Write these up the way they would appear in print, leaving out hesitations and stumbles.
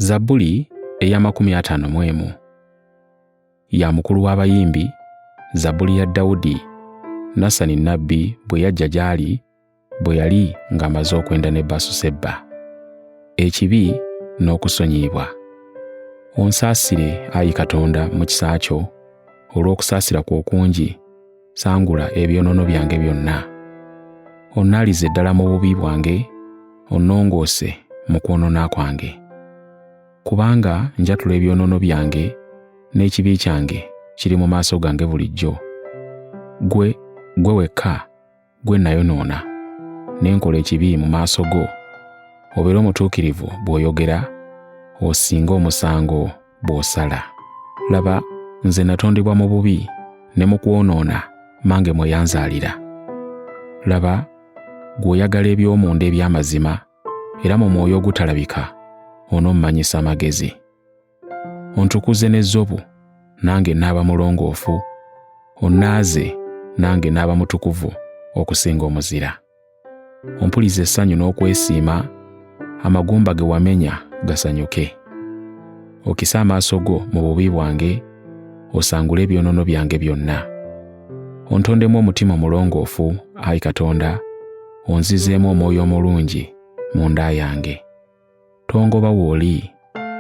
Zabbuli eya 51 ya mukulu w'abayimbi, Zabbuli ya Dawudi, Nasani nnabbi bwe yajja gy'ali bwe yali ng'amaze okwenda ne Basuseba. Ekibi n'okusonyiyibwa. Onsaasire, Ayi Katonda, mu kisa kyo, olw'okusaasira kwo okungi, sangula ebyonoono byange byonna. Onnaalize ddala mu bubi bwange, onnongoose mu kwonoona kwange. Kubanga njatula ebyonoono byange n'ekibi kyange kiri mu maaso gange bulijjo. Gwe wekka, gwe nayonoona, ne nkola ekibi mu maaso go. Obeera omutuukirivu bw'oyogera, osinga omusango bw'osala. Laba, nze natondebwa mu bubi ne mu kwonoona mange mwe yanzaalira. Laba, gw'oyagala eby'omunda eby'amazima, era mu mwoyo ogutalabika onommanyisa amagezi. Ontukuze n'ezzobu, nange naaba mulongoofu, onnaaze nange naaba mutukuvu okusinga omuzira. Ompulize essanyu n'okwesiima, amagumba ge wamenya gasanyuke. Okise amaaso go mu bubi bwange, osangule ebyonoono byange byonna. Ontondemu omutima omulongoofu, Ayi Katonda, onzizeemu omwoyo omulungi mu nda yange. Tongoba w'oli,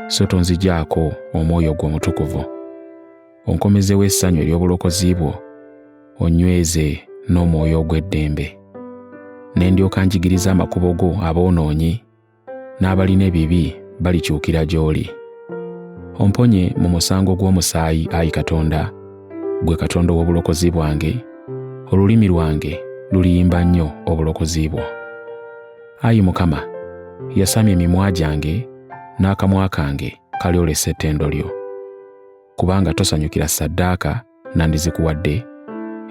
so tonzigyako omwoyo gwo omutukuvu. Onkomezewo essanyu ery'obulokozi bwo, onnyweze n'omwoyo ogw'eddembe. Ne ndyoka njigiriza amakubo go aboonoonyi, n'abalina ebibi balikyukira gy'oli. Omponye mu musango gw'omusaayi, Ayi Katonda, gwe Katonda ow'obulokozi bwange, olulimi lwange luliyimba nnyo obulokozi bwo. Ayi Mukama, yasamya emimwa gyange, n'akamwa kange kalyolesa ettendo lyo. Kubanga tosanyukira ssaddaaka nandizikuwadde,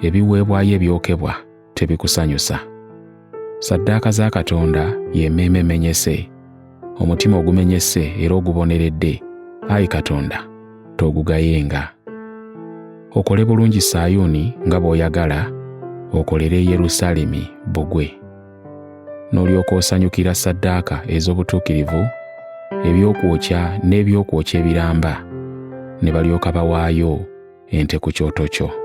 ebiweebwayo ebyokebwa tebikusanyusa. Ssaddaaka za Katonda y'emmeeme emenyese, omutima ogumenyese era oguboneredde, Ayi Katonda, togugayenga. Okole bulungi Sayuuni nga bw'oyagala, okolere Yerusaalemi bbugwe. N'olyoka osanyukira ssaddaaka ez'obutuukirivu, ebyokwokya n'ebyokwokya ebiramba, ne balyoka bawaayo ente ku kyoto kyo.